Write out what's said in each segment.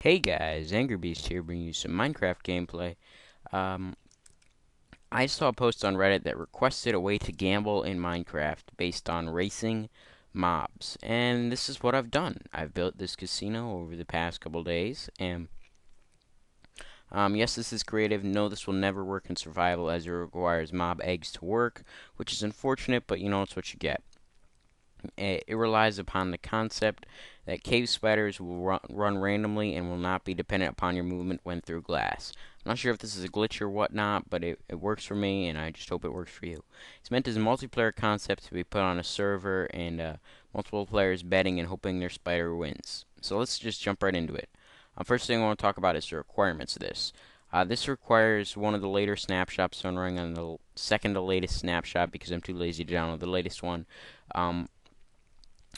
Hey guys, AngryBeast here bringing you some Minecraft gameplay. Um, I saw a post on Reddit that requested a way to gamble in Minecraft based on racing mobs, and this is what I've done. I've built this casino over the past couple days, and yes, this is creative. No, this will never work in survival as it requires mob eggs to work, which is unfortunate, but you know, it's what you get. It relies upon the concept that cave spiders will run randomly and will not be dependent upon your movement when through glass. I'm not sure if this is a glitch or whatnot, but it works for me, and I just hope it works for you. It's meant as a multiplayer concept to be put on a server and multiple players betting and hoping their spider wins. So let's just jump right into it. First thing I want to talk about is the requirements of this. This requires one of the later snapshots, so I'm running on the second to latest snapshot because I'm too lazy to download the latest one.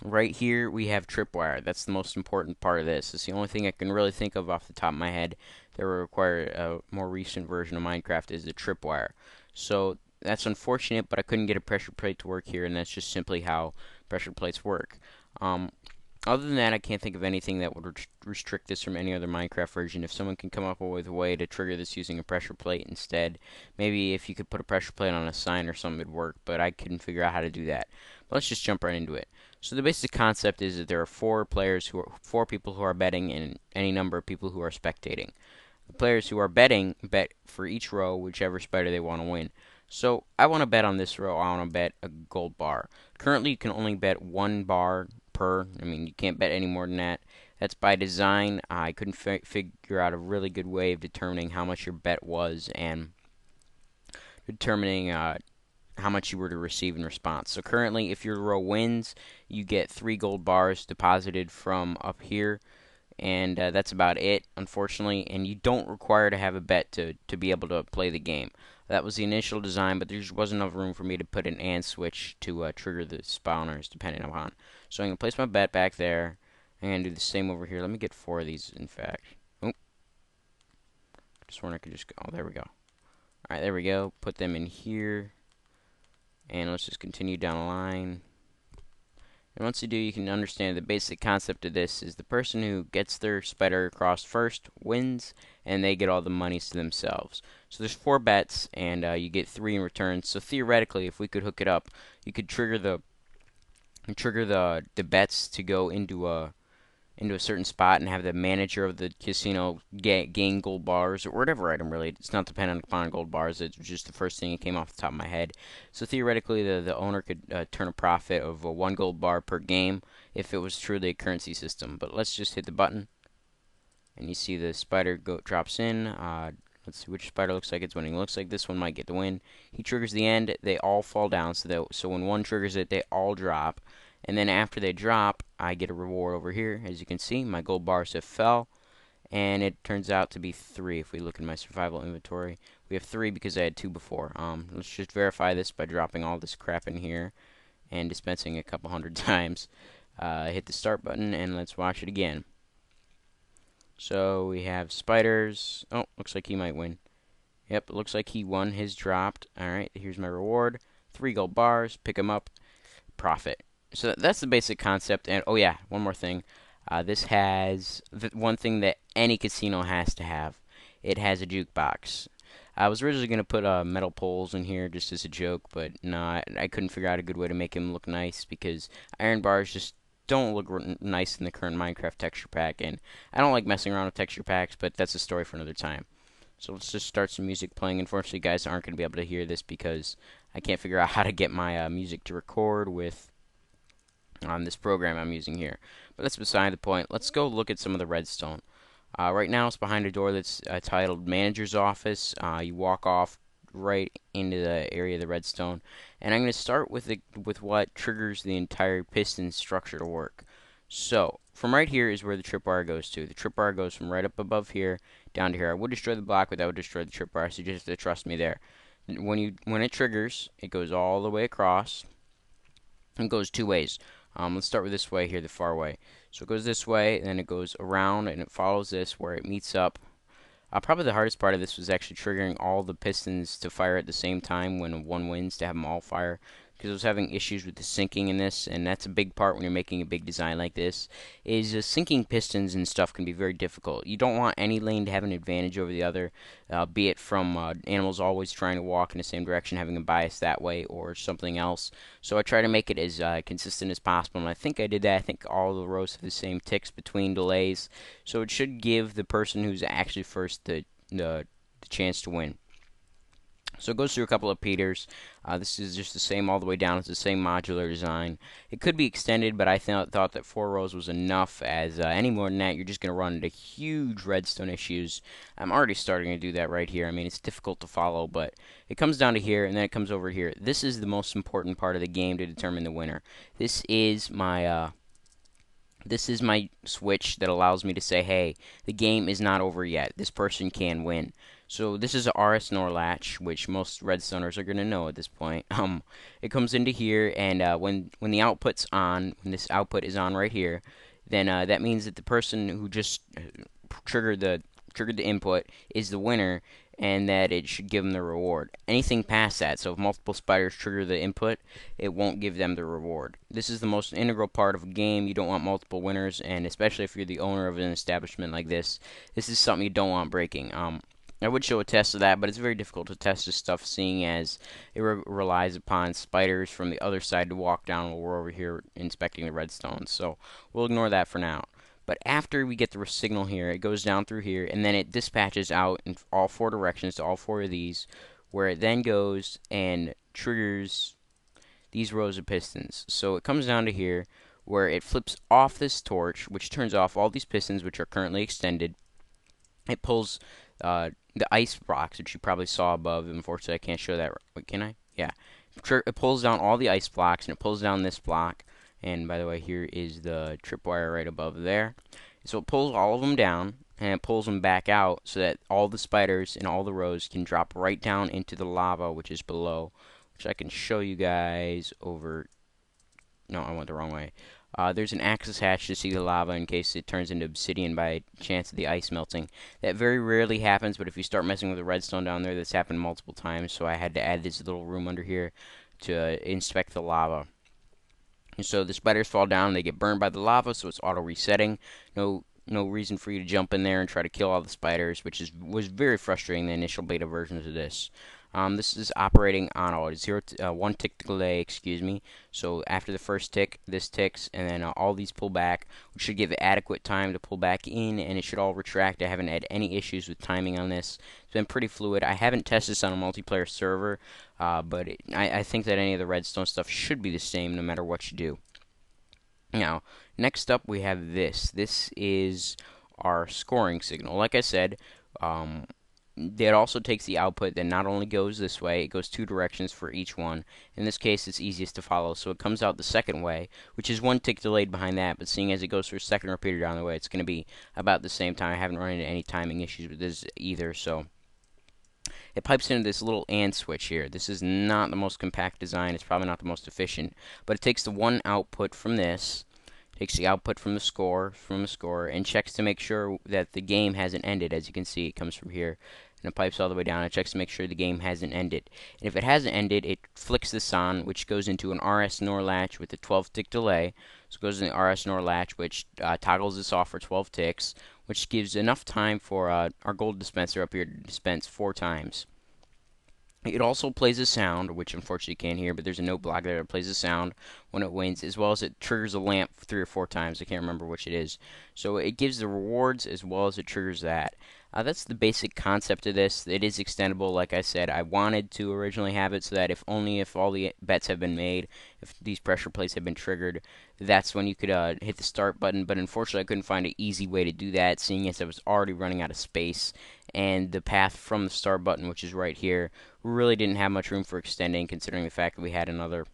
Right here we have tripwire. That's the most important part of this. It's the only thing I can really think of off the top of my head that will require a more recent version of Minecraft is the tripwire. So that's unfortunate, but I couldn't get a pressure plate to work here, and that's just simply how pressure plates work. Um, Other than that, I can't think of anything that would restrict this from any other Minecraft version. If someone can come up with a way to trigger this using a pressure plate instead, maybe if you could put a pressure plate on a sign or something, it'd work, but I couldn't figure out how to do that. But let's just jump right into it. So the basic concept is that there are four people who are betting and any number of people who are spectating. The players who are betting bet for each row whichever spider they want to win. So I want to bet on this row. I want to bet a gold bar. Currently, you can only bet one bar per. I mean, you can't bet any more than that. That's by design. I couldn't figure out a really good way of determining how much your bet was and determining how much you were to receive in response. So currently, if your row wins, you get 3 gold bars deposited from up here, and that's about it, unfortunately. And you don't require to have a bet to be able to play the game. That was the initial design, but there just wasn't enough room for me to put an AND switch to trigger the spawners depending upon. So I'm going to place my bet back there. I'm going to do the same over here. Let me get 4 of these, in fact. Oh, just one I could just go. Oh, there we go. Alright, there we go. Put them in here. And let's just continue down the line. And once you do, you can understand the basic concept of this is the person who gets their spider across first wins, and they get all the monies to themselves. So there's 4 bets, and you get 3 in return. So theoretically, if we could hook it up, you could trigger the bets to go into a certain spot and have the manager of the casino gain gold bars or whatever item. Really, it's not dependent upon gold bars. It's just the first thing that came off the top of my head. So theoretically, the owner could turn a profit of 1 gold bar per game if it was truly a currency system. But let's just hit the button, and you see the spider drops in. Let's see which spider looks like it's winning. Looks like this one might get the win. He triggers the end. They all fall down. So when one triggers it, they all drop. And then after they drop, I get a reward over here. As you can see, my gold bars have fell, and it turns out to be 3. If we look in my survival inventory, we have 3 because I had 2 before. Let's just verify this by dropping all this crap in here and dispensing a couple hundred times. Hit the start button, and let's watch it again. So we have spiders. Oh, looks like he might win. Yep, looks like he won. His dropped. Alright, here's my reward. 3 gold bars. Pick them up. Profit. So that's the basic concept. And oh yeah, one more thing. This has one thing that any casino has to have. It has a jukebox. I was originally going to put metal poles in here just as a joke, but no, I couldn't figure out a good way to make him look nice because iron bars just don't look nice in the current Minecraft texture pack, and I don't like messing around with texture packs, but that's a story for another time. So let's just start some music playing. Unfortunately, you guys aren't going to be able to hear this because I can't figure out how to get my music to record with on this program I'm using here. But that's beside the point. Let's go look at some of the redstone. Right now it's behind a door that's titled Manager's Office. You walk off right into the area of the redstone. And I'm going to start with what triggers the entire piston structure to work. So, from right here is where the tripwire goes to. The tripwire goes from right up above here down to here. I would destroy the block, but that would destroy the tripwire, so you just have to trust me there. When it triggers, it goes all the way across. It goes 2 ways. Let's start with this way here, the far way. So it goes this way, and then it goes around, and it follows this where it meets up. Probably the hardest part of this was actually triggering all the pistons to fire at the same time when one wins, to have them all fire. because I was having issues with the sinking in this, and that's a big part when you're making a big design like this, is sinking pistons and stuff can be very difficult. You don't want any lane to have an advantage over the other, be it from animals always trying to walk in the same direction, having a bias that way, or something else. So I try to make it as consistent as possible, and I think I did that. I think all the rows have the same ticks between delays, so it should give the person who's actually first the chance to win. So it goes through a couple of Peters. This is just the same all the way down. It's the same modular design. It could be extended, but I thought that 4 rows was enough, as any more than that, you're just going to run into huge redstone issues. I'm already starting to do that right here. I mean, it's difficult to follow, but it comes down to here, and then it comes over here. This is the most important part of the game to determine the winner. This is my switch that allows me to say, hey, the game is not over yet. This person can win. So this is a RS NOR latch, which most redstoners are going to know at this point. It comes into here, and when the output's on, when this output is on right here, then that means that the person who just triggered the input is the winner, and that it should give them the reward. Anything past that, so if multiple spiders trigger the input, it won't give them the reward. This is the most integral part of a game. You don't want multiple winners, and especially if you're the owner of an establishment like this is something you don't want breaking. I would show a test of that, but it's very difficult to test this stuff, seeing as it relies upon spiders from the other side to walk down while we're over here inspecting the redstone. So we'll ignore that for now. But after we get the signal here, it goes down through here, and then it dispatches out in all 4 directions to all 4 of these, where it then goes and triggers these rows of pistons. So it comes down to here, where it flips off this torch, which turns off all these pistons, which are currently extended. It pulls the ice blocks, which you probably saw above. Unfortunately, I can't show that. Wait, can I? Yeah. It pulls down all the ice blocks, and it pulls down this block. And by the way, here is the tripwire right above there. So it pulls all of them down, and it pulls them back out so that all the spiders in all the rows can drop right down into the lava, which is below, which I can show you guys over. No, I went the wrong way. There's an access hatch to see the lava in case it turns into obsidian by chance of the ice melting. That very rarely happens, but if you start messing with the redstone down there, that's happened multiple times, so I had to add this little room under here to inspect the lava. And so the spiders fall down, they get burned by the lava, so it's auto-resetting. No reason for you to jump in there and try to kill all the spiders, which was very frustrating, the initial beta versions of this. This is operating on a 1 tick delay, excuse me. So after the first tick, this ticks, and then all these pull back, which should give it adequate time to pull back in, and it should all retract. I haven't had any issues with timing on this. It's been pretty fluid. I haven't tested this on a multiplayer server, but I think that any of the redstone stuff should be the same no matter what you do. Now, next up we have this. This is our scoring signal. Like I said, it also takes the output that not only goes this way, it goes 2 directions for each one. In this case, it's easiest to follow, so it comes out the second way, which is 1 tick delayed behind that, but seeing as it goes through a second repeater down the way, it's going to be about the same time. I haven't run into any timing issues with this either, so it pipes into this little AND switch here. This is not the most compact design. It's probably not the most efficient, but it takes the one output from this, takes the output from the score, and checks to make sure that the game hasn't ended. As you can see, it comes from here, and it pipes all the way down. It checks to make sure the game hasn't ended. And if it hasn't ended, it flicks this on, which goes into an RS NOR latch with a 12-tick delay. So it goes in the RS NOR latch, which toggles this off for 12 ticks, which gives enough time for our gold dispenser up here to dispense 4 times. It also plays a sound, which unfortunately you can't hear, but there's a note block there that plays a sound when it wins, as well as it triggers a lamp 3 or 4 times. I can't remember which it is. So it gives the rewards as well as it triggers that. That's the basic concept of this. It is extendable, like I said. I wanted to originally have it so that if all the bets have been made, if these pressure plates have been triggered, that's when you could hit the start button. But unfortunately, I couldn't find an easy way to do that, seeing as I was already running out of space. And the path from the start button, which is right here, really didn't have much room for extending, considering the fact that we had another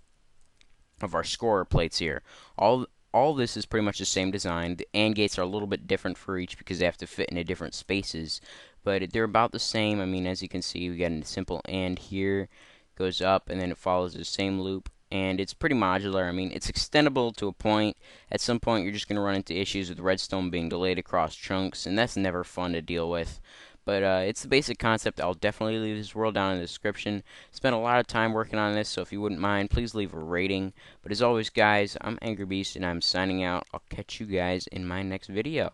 of our scorer plates here. All this is pretty much the same design. The AND gates are a little bit different for each because they have to fit into different spaces, but they're about the same. I mean, as you can see, we got a simple AND here, goes up, and then it follows the same loop, and it's pretty modular. I mean, it's extendable to a point. At some point, you're just going to run into issues with redstone being delayed across chunks, and that's never fun to deal with. But it's the basic concept. I'll definitely leave this world down in the description. Spent a lot of time working on this, so if you wouldn't mind, please leave a rating. But as always, guys, I'm Angry Beast, and I'm signing out. I'll catch you guys in my next video.